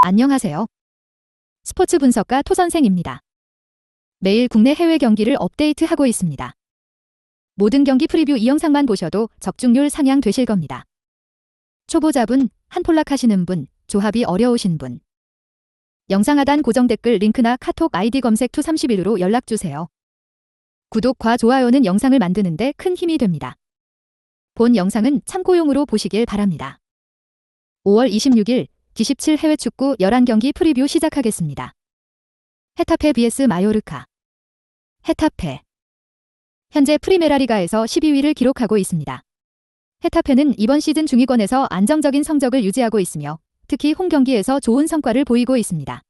안녕하세요. 스포츠 분석가 토선생입니다. 매일 국내 해외 경기를 업데이트하고 있습니다. 모든 경기 프리뷰 이 영상만 보셔도 적중률 상향 되실 겁니다. 초보자분, 한폴락 하시는 분, 조합이 어려우신 분. 영상 하단 고정 댓글 링크나 카톡 아이디 검색 투31으로 연락주세요. 구독과 좋아요는 영상을 만드는데 큰 힘이 됩니다. 본 영상은 참고용으로 보시길 바랍니다. 5월 26일 D17 해외 축구 11경기 프리뷰 시작하겠습니다. 헤타페 vs 마요르카. 헤타페. 현재 프리메라리가에서 12위를 기록하고 있습니다. 헤타페는 이번 시즌 중위권에서 안정적인 성적을 유지하고 있으며 특히 홈 경기에서 좋은 성과를 보이고 있습니다.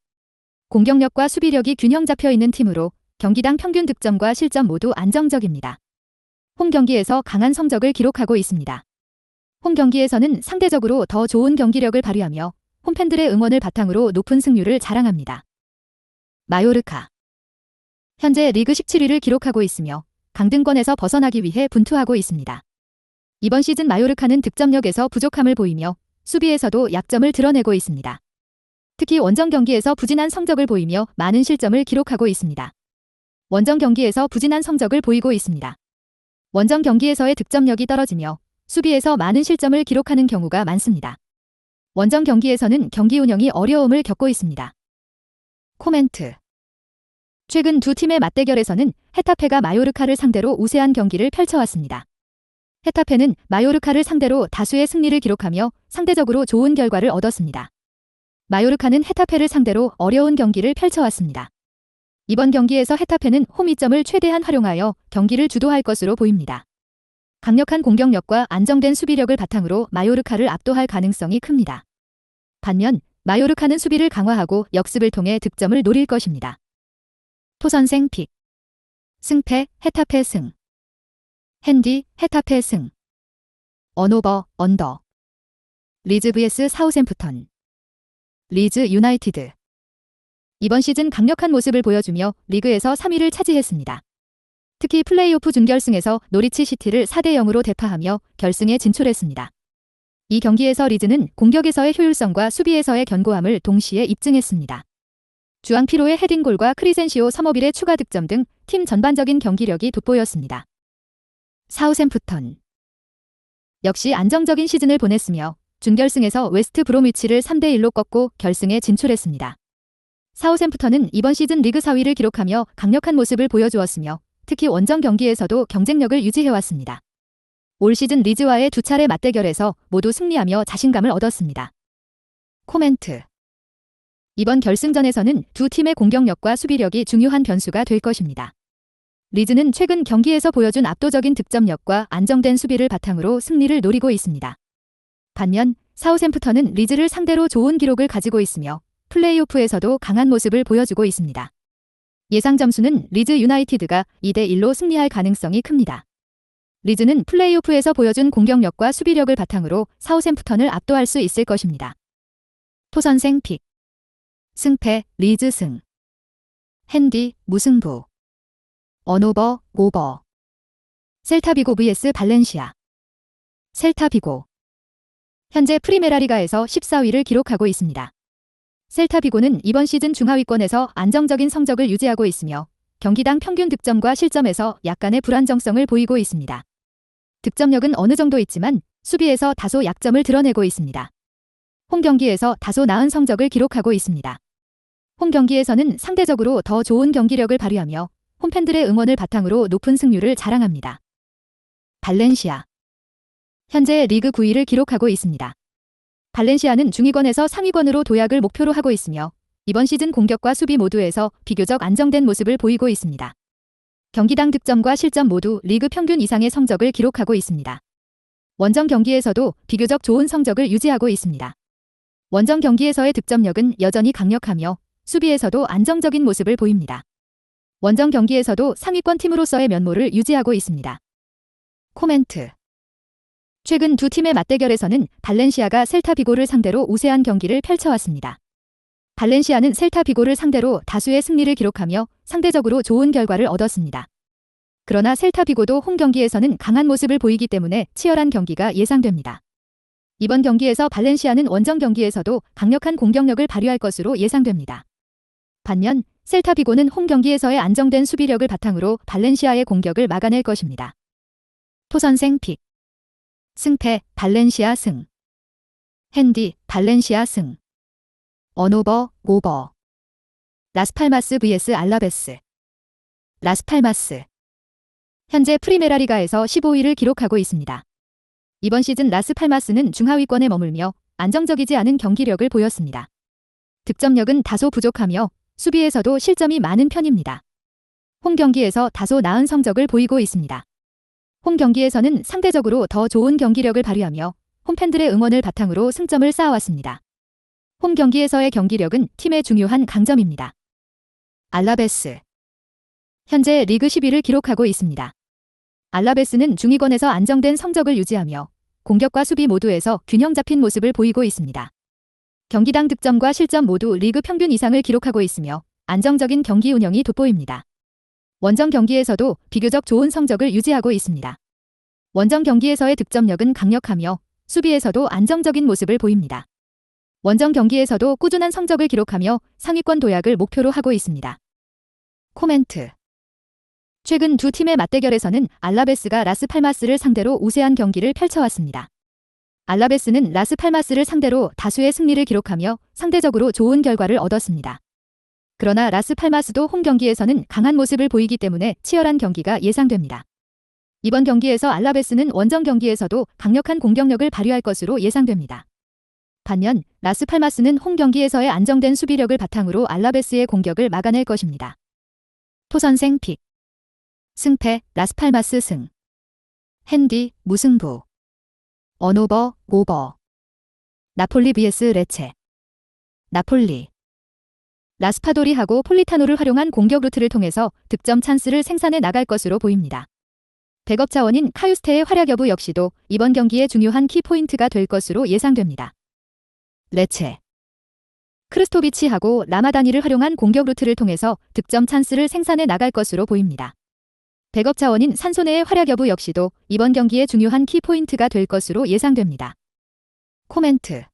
공격력과 수비력이 균형 잡혀 있는 팀으로 경기당 평균 득점과 실점 모두 안정적입니다. 홈 경기에서 강한 성적을 기록하고 있습니다. 홈 경기에서는 상대적으로 더 좋은 경기력을 발휘하며 홈팬들의 응원을 바탕으로 높은 승률을 자랑합니다. 마요르카. 현재 리그 17위를 기록하고 있으며 강등권에서 벗어나기 위해 분투하고 있습니다. 이번 시즌 마요르카는 득점력에서 부족함을 보이며 수비에서도 약점을 드러내고 있습니다. 특히 원정 경기에서 부진한 성적을 보이며 많은 실점을 기록하고 있습니다. 원정 경기에서 부진한 성적을 보이고 있습니다. 원정 경기에서의 득점력이 떨어지며 수비에서 많은 실점을 기록하는 경우가 많습니다. 원정 경기에서는 경기 운영이 어려움을 겪고 있습니다. 코멘트. 최근 두 팀의 맞대결에서는 헤타페가 마요르카를 상대로 우세한 경기를 펼쳐왔습니다. 헤타페는 마요르카를 상대로 다수의 승리를 기록하며 상대적으로 좋은 결과를 얻었습니다. 마요르카는 헤타페를 상대로 어려운 경기를 펼쳐왔습니다. 이번 경기에서 헤타페는 홈 이점을 최대한 활용하여 경기를 주도할 것으로 보입니다. 강력한 공격력과 안정된 수비력을 바탕으로 마요르카를 압도할 가능성이 큽니다. 반면 마요르카는 수비를 강화하고 역습을 통해 득점을 노릴 것입니다. 토선생 픽. 승패 헤타페 승. 핸디 헤타페 승. 언오버 언더. 리즈 vs 사우샘프턴. 리즈 유나이티드. 이번 시즌 강력한 모습을 보여주며 리그에서 3위를 차지했습니다. 특히 플레이오프 준결승에서 노리치 시티를 4대0으로 대파하며 결승에 진출했습니다. 이 경기에서 리즈는 공격에서의 효율성과 수비에서의 견고함을 동시에 입증했습니다. 주앙 피로의 헤딩골과 크리센시오 서머빌의 추가 득점 등 팀 전반적인 경기력이 돋보였습니다. 사우샘프턴. 역시 안정적인 시즌을 보냈으며 준결승에서 웨스트 브롬위치를 3대1로 꺾고 결승에 진출했습니다. 사우샘프턴은 이번 시즌 리그 4위를 기록하며 강력한 모습을 보여주었으며 특히 원정 경기에서도 경쟁력을 유지해왔습니다. 올 시즌 리즈와의 두 차례 맞대결에서 모두 승리하며 자신감을 얻었습니다. 코멘트. 이번 결승전에서는 두 팀의 공격력과 수비력이 중요한 변수가 될 것입니다. 리즈는 최근 경기에서 보여준 압도적인 득점력과 안정된 수비를 바탕으로 승리를 노리고 있습니다. 반면 사우샘프턴은 리즈를 상대로 좋은 기록을 가지고 있으며 플레이오프에서도 강한 모습을 보여주고 있습니다. 예상 점수는 리즈 유나이티드가 2대1로 승리할 가능성이 큽니다. 리즈는 플레이오프에서 보여준 공격력과 수비력을 바탕으로 사우샘프턴을 압도할 수 있을 것입니다. 토선생 픽. 승패 리즈 승. 핸디 무승부. 언오버 오버. 셀타비고 vs 발렌시아. 셀타비고. 현재 프리메라리가에서 14위를 기록하고 있습니다. 셀타비고는 이번 시즌 중하위권에서 안정적인 성적을 유지하고 있으며 경기당 평균 득점과 실점에서 약간의 불안정성을 보이고 있습니다. 득점력은 어느 정도 있지만 수비에서 다소 약점을 드러내고 있습니다. 홈 경기에서 다소 나은 성적을 기록하고 있습니다. 홈 경기에서는 상대적으로 더 좋은 경기력을 발휘하며 홈팬들의 응원을 바탕으로 높은 승률을 자랑합니다. 발렌시아. 현재 리그 9위를 기록하고 있습니다. 발렌시아는 중위권에서 상위권으로 도약을 목표로 하고 있으며 이번 시즌 공격과 수비 모두에서 비교적 안정된 모습을 보이고 있습니다. 경기당 득점과 실점 모두 리그 평균 이상의 성적을 기록하고 있습니다. 원정 경기에서도 비교적 좋은 성적을 유지하고 있습니다. 원정 경기에서의 득점력은 여전히 강력하며 수비에서도 안정적인 모습을 보입니다. 원정 경기에서도 상위권 팀으로서의 면모를 유지하고 있습니다. 코멘트. 최근 두 팀의 맞대결에서는 발렌시아가 셀타비고를 상대로 우세한 경기를 펼쳐왔습니다. 발렌시아는 셀타비고를 상대로 다수의 승리를 기록하며 상대적으로 좋은 결과를 얻었습니다. 그러나 셀타비고도 홈 경기에서는 강한 모습을 보이기 때문에 치열한 경기가 예상됩니다. 이번 경기에서 발렌시아는 원정 경기에서도 강력한 공격력을 발휘할 것으로 예상됩니다. 반면 셀타 비고는 홈 경기에서의 안정된 수비력을 바탕으로 발렌시아의 공격을 막아낼 것입니다. 토선생 픽. 승패 발렌시아 승. 핸디 발렌시아 승. 언오버 오버. 라스팔마스 vs 알라베스. 라스팔마스. 현재 프리메라 리가에서 15위를 기록하고 있습니다. 이번 시즌 라스팔마스는 중하위권에 머물며 안정적이지 않은 경기력을 보였습니다. 득점력은 다소 부족하며 수비에서도 실점이 많은 편입니다. 홈 경기에서 다소 나은 성적을 보이고 있습니다. 홈 경기에서는 상대적으로 더 좋은 경기력을 발휘하며 홈팬들의 응원을 바탕으로 승점을 쌓아왔습니다. 홈 경기에서의 경기력은 팀의 중요한 강점입니다. 알라베스. 현재 리그 10위를 기록하고 있습니다. 알라베스는 중위권에서 안정된 성적을 유지하며 공격과 수비 모두에서 균형 잡힌 모습을 보이고 있습니다. 경기당 득점과 실점 모두 리그 평균 이상을 기록하고 있으며 안정적인 경기 운영이 돋보입니다. 원정 경기에서도 비교적 좋은 성적을 유지하고 있습니다. 원정 경기에서의 득점력은 강력하며 수비에서도 안정적인 모습을 보입니다. 원정 경기에서도 꾸준한 성적을 기록하며 상위권 도약을 목표로 하고 있습니다. 코멘트. 최근 두 팀의 맞대결에서는 알라베스가 라스팔마스를 상대로 우세한 경기를 펼쳐왔습니다. 알라베스는 라스팔마스를 상대로 다수의 승리를 기록하며 상대적으로 좋은 결과를 얻었습니다. 그러나 라스팔마스도 홈 경기에서는 강한 모습을 보이기 때문에 치열한 경기가 예상됩니다. 이번 경기에서 알라베스는 원정 경기에서도 강력한 공격력을 발휘할 것으로 예상됩니다. 반면 라스팔마스는 홈 경기에서의 안정된 수비력을 바탕으로 알라베스의 공격을 막아낼 것입니다. 토선생 픽. 승패 라스팔마스 승. 핸디 무승부. 언오버 오버. 나폴리 vs 레체. 나폴리. 라스파도리하고 폴리타노를 활용한 공격 루트를 통해서 득점 찬스를 생산해 나갈 것으로 보입니다. 백업 자원인 카유스테의 활약 여부 역시도 이번 경기의 중요한 키포인트가 될 것으로 예상됩니다. 레체. 크르스토비치하고 라마다니를 활용한 공격 루트를 통해서 득점 찬스를 생산해 나갈 것으로 보입니다. 백업 자원인 산소네의 활약 여부 역시도 이번 경기의 중요한 키포인트가 될 것으로 예상됩니다. 코멘트.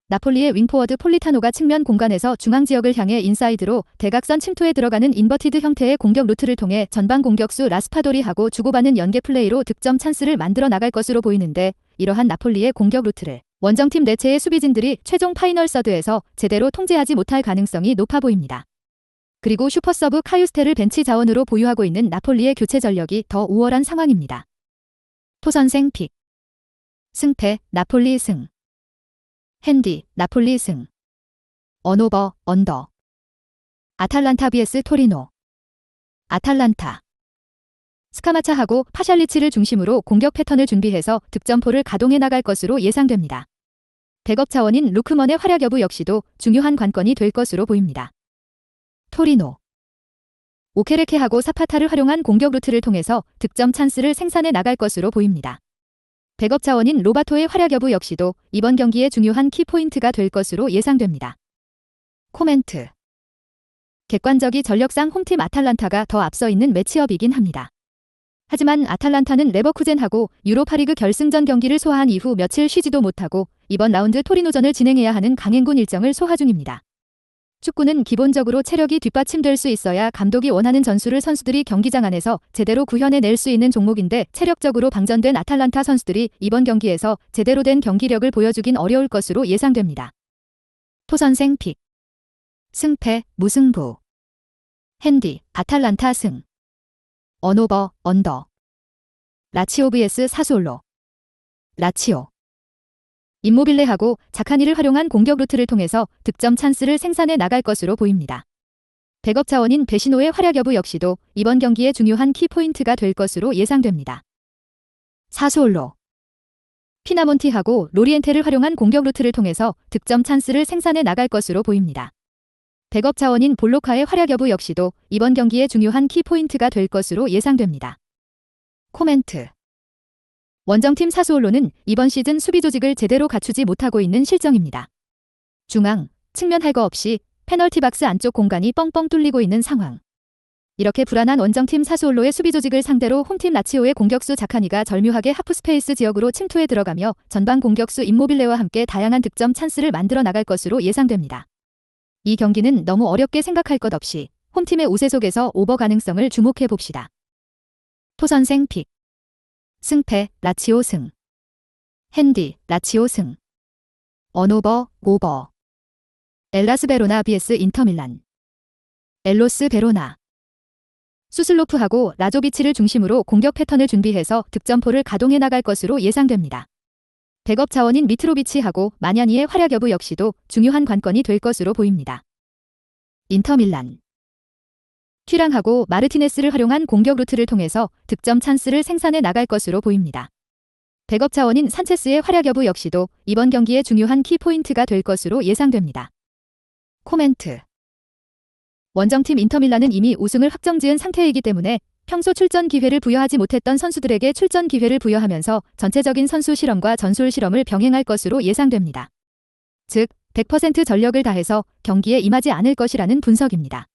나폴리의 윙포워드 폴리타노가 측면 공간에서 중앙 지역을 향해 인사이드로 대각선 침투에 들어가는 인버티드 형태의 공격 루트를 통해 전방 공격수 라스파도리하고 주고받는 연계 플레이로 득점 찬스를 만들어 나갈 것으로 보이는데, 이러한 나폴리의 공격 루트를 원정팀 레체의 수비진들이 최종 파이널 서드에서 제대로 통제하지 못할 가능성이 높아 보입니다. 그리고 슈퍼서브 카유스테를 벤치 자원으로 보유하고 있는 나폴리의 교체 전력이 더 우월한 상황입니다. 토선생 픽. 승패 나폴리 승. 핸디 나폴리 승. 언오버 언더. 아탈란타 vs 토리노. 아탈란타. 스카마차하고 파샬리치를 중심으로 공격 패턴을 준비해서 득점포를 가동해 나갈 것으로 예상됩니다. 백업 자원인 루크먼의 활약 여부 역시도 중요한 관건이 될 것으로 보입니다. 토리노. 오케레케하고 사파타를 활용한 공격 루트를 통해서 득점 찬스를 생산해 나갈 것으로 보입니다. 백업 자원인 로바토의 활약 여부 역시도 이번 경기의 중요한 키포인트가 될 것으로 예상됩니다. 코멘트. 객관적이 전력상 홈팀 아탈란타가 더 앞서 있는 매치업이긴 합니다. 하지만 아탈란타는 레버쿠젠하고 유로파리그 결승전 경기를 소화한 이후 며칠 쉬지도 못하고 이번 라운드 토리노전을 진행해야 하는 강행군 일정을 소화 중입니다. 축구는 기본적으로 체력이 뒷받침될 수 있어야 감독이 원하는 전술을 선수들이 경기장 안에서 제대로 구현해낼 수 있는 종목인데, 체력적으로 방전된 아탈란타 선수들이 이번 경기에서 제대로 된 경기력을 보여주긴 어려울 것으로 예상됩니다. 토선생 픽. 승패 무승부. 핸디 아탈란타 승. 언오버 언더. 라치오 vs 사수올로. 라치오. 임모빌레하고 자카니를 활용한 공격 루트를 통해서 득점 찬스를 생산해 나갈 것으로 보입니다. 백업 자원인 베시노의 활약 여부 역시도 이번 경기의 중요한 키포인트가 될 것으로 예상됩니다. 사수올로. 피나몬티하고 로리엔테를 활용한 공격 루트를 통해서 득점 찬스를 생산해 나갈 것으로 보입니다. 백업 자원인 볼로카의 활약 여부 역시도 이번 경기의 중요한 키포인트가 될 것으로 예상됩니다. 코멘트. 원정팀 사수올로는 이번 시즌 수비 조직을 제대로 갖추지 못하고 있는 실정입니다. 중앙, 측면 할 거 없이 페널티 박스 안쪽 공간이 뻥뻥 뚫리고 있는 상황. 이렇게 불안한 원정팀 사수올로의 수비 조직을 상대로 홈팀 라치오의 공격수 자카니가 절묘하게 하프스페이스 지역으로 침투해 들어가며 전방 공격수 임모빌레와 함께 다양한 득점 찬스를 만들어 나갈 것으로 예상됩니다. 이 경기는 너무 어렵게 생각할 것 없이 홈팀의 우세 속에서 오버 가능성을 주목해 봅시다. 토선생 픽. 승패 라치오 승. 핸디 라치오 승. 언오버 오버. 엘라스 베로나 vs 인터밀란. 엘로스 베로나. 수슬로프하고 라조비치를 중심으로 공격 패턴을 준비해서 득점포를 가동해 나갈 것으로 예상됩니다. 백업 자원인 미트로비치하고 마냐니의 활약 여부 역시도 중요한 관건이 될 것으로 보입니다. 인터밀란. 튀랑하고 마르티네스를 활용한 공격 루트를 통해서 득점 찬스를 생산해 나갈 것으로 보입니다. 백업 자원인 산체스의 활약 여부 역시도 이번 경기의 중요한 키포인트가 될 것으로 예상됩니다. 코멘트. 원정팀 인터밀란은 이미 우승을 확정지은 상태이기 때문에 평소 출전 기회를 부여하지 못했던 선수들에게 출전 기회를 부여하면서 전체적인 선수 실험과 전술 실험을 병행할 것으로 예상됩니다. 즉, 100% 전력을 다해서 경기에 임하지 않을 것이라는 분석입니다.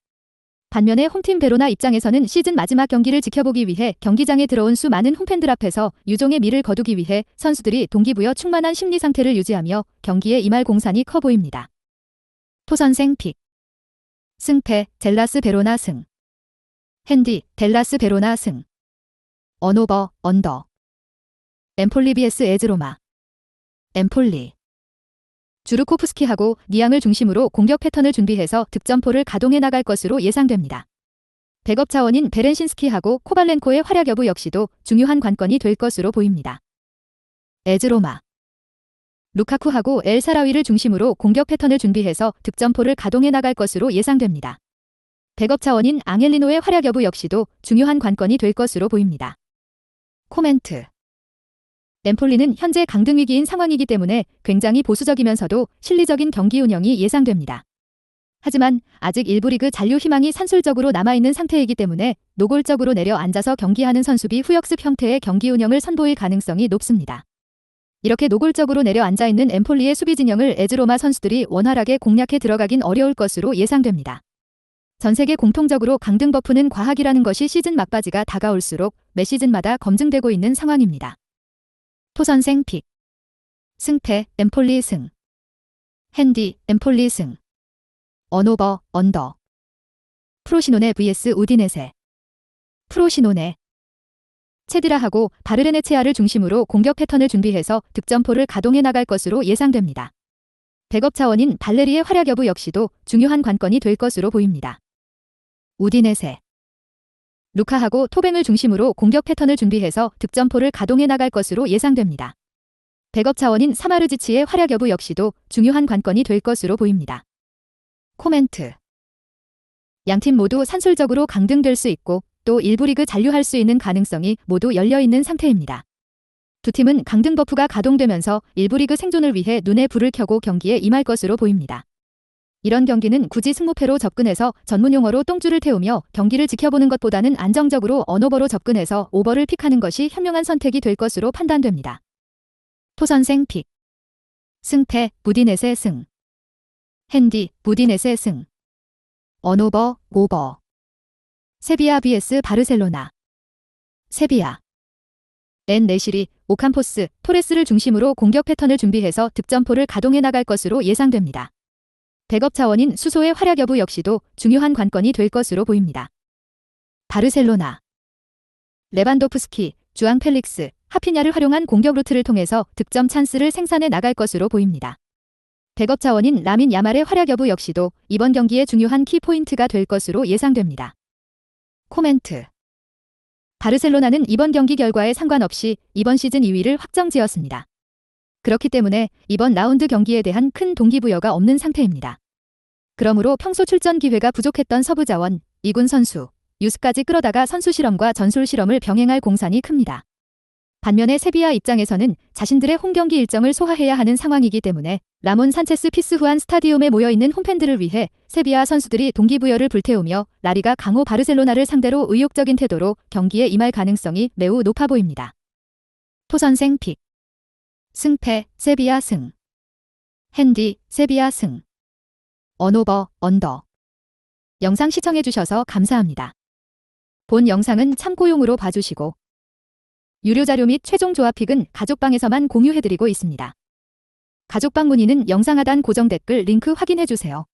반면에 홈팀 베로나 입장에서는 시즌 마지막 경기를 지켜보기 위해 경기장에 들어온 수많은 홈팬들 앞에서 유종의 미를 거두기 위해 선수들이 동기부여 충만한 심리 상태를 유지하며 경기에 임할 공산이 커 보입니다. 토선생 픽. 승패 젤라스 베로나 승. 핸디 델라스 베로나 승. 언오버 언더. 엠폴리 vs 에즈로마. 엠폴리. 주르코프스키하고 니앙을 중심으로 공격 패턴을 준비해서 득점포를 가동해 나갈 것으로 예상됩니다. 백업 자원인 베렌신스키하고 코발렌코의 활약 여부 역시도 중요한 관건이 될 것으로 보입니다. 에즈로마. 루카쿠하고 엘 사라위를 중심으로 공격 패턴을 준비해서 득점포를 가동해 나갈 것으로 예상됩니다. 백업 차원인 앙헬리노의 활약 여부 역시도 중요한 관건이 될 것으로 보입니다. 코멘트. 엠폴리는 현재 강등 위기인 상황이기 때문에 굉장히 보수적이면서도 실리적인 경기 운영이 예상됩니다. 하지만 아직 일부 리그 잔류 희망이 산술적으로 남아있는 상태이기 때문에 노골적으로 내려앉아서 경기하는 선수비 후역습 형태의 경기 운영을 선보일 가능성이 높습니다. 이렇게 노골적으로 내려앉아 있는 엠폴리의 수비 진영을 에즈로마 선수들이 원활하게 공략해 들어가긴 어려울 것으로 예상됩니다. 전 세계 공통적으로 강등 버프는 과학이라는 것이 시즌 막바지가 다가올수록 매 시즌마다 검증되고 있는 상황입니다. 토선생 픽. 승패 엠폴리 승. 핸디 엠폴리 승. 언오버 언더. 프로시노네 vs 우디네세. 프로시노네. 체디라하고 바르레네체아를 중심으로 공격 패턴을 준비해서 득점포를 가동해 나갈 것으로 예상됩니다. 백업 차원인 발레리의 활약 여부 역시도 중요한 관건이 될 것으로 보입니다. 우디네세. 루카하고 토뱅을 중심으로 공격 패턴을 준비해서 득점포를 가동해 나갈 것으로 예상됩니다. 백업 차원인 사마르지치의 활약 여부 역시도 중요한 관건이 될 것으로 보입니다. 코멘트. 양팀 모두 산술적으로 강등될 수 있고 또 일부 리그 잔류할 수 있는 가능성이 모두 열려있는 상태입니다. 두 팀은 강등 버프가 가동되면서 일부 리그 생존을 위해 눈에 불을 켜고 경기에 임할 것으로 보입니다. 이런 경기는 굳이 승무패로 접근해서 전문용어로 똥줄을 태우며 경기를 지켜보는 것보다는 안정적으로 언오버로 접근해서 오버를 픽하는 것이 현명한 선택이 될 것으로 판단됩니다. 토선생 픽. 승패 무디넷의 승. 핸디 무디넷의 승. 언오버 오버. 세비야 vs 바르셀로나. 세비야. 엔 네실이 오캄포스, 토레스를 중심으로 공격 패턴을 준비해서 득점포를 가동해 나갈 것으로 예상됩니다. 백업 차원인 수소의 활약 여부 역시도 중요한 관건이 될 것으로 보입니다. 바르셀로나. 레반도프스키, 주앙 펠릭스, 하피냐를 활용한 공격 루트를 통해서 득점 찬스를 생산해 나갈 것으로 보입니다. 백업 차원인 라민 야말의 활약 여부 역시도 이번 경기의 중요한 키포인트가 될 것으로 예상됩니다. 코멘트. 바르셀로나는 이번 경기 결과에 상관없이 이번 시즌 2위를 확정지었습니다. 그렇기 때문에 이번 라운드 경기에 대한 큰 동기부여가 없는 상태입니다. 그러므로 평소 출전 기회가 부족했던 서부자원, 2군 선수, 유스까지 끌어다가 선수 실험과 전술 실험을 병행할 공산이 큽니다. 반면에 세비야 입장에서는 자신들의 홈경기 일정을 소화해야 하는 상황이기 때문에 라몬 산체스 피스후안 스타디움에 모여있는 홈팬들을 위해 세비야 선수들이 동기부여를 불태우며 라리가 강호 바르셀로나를 상대로 의욕적인 태도로 경기에 임할 가능성이 매우 높아 보입니다. 토선생 픽. 승패 세비야 승. 핸디 세비야 승. 언오버 언더. 영상 시청해주셔서 감사합니다. 본 영상은 참고용으로 봐주시고 유료 자료 및 최종 조합픽은 가족방에서만 공유해드리고 있습니다. 가족방 문의는 영상 하단 고정 댓글 링크 확인해주세요.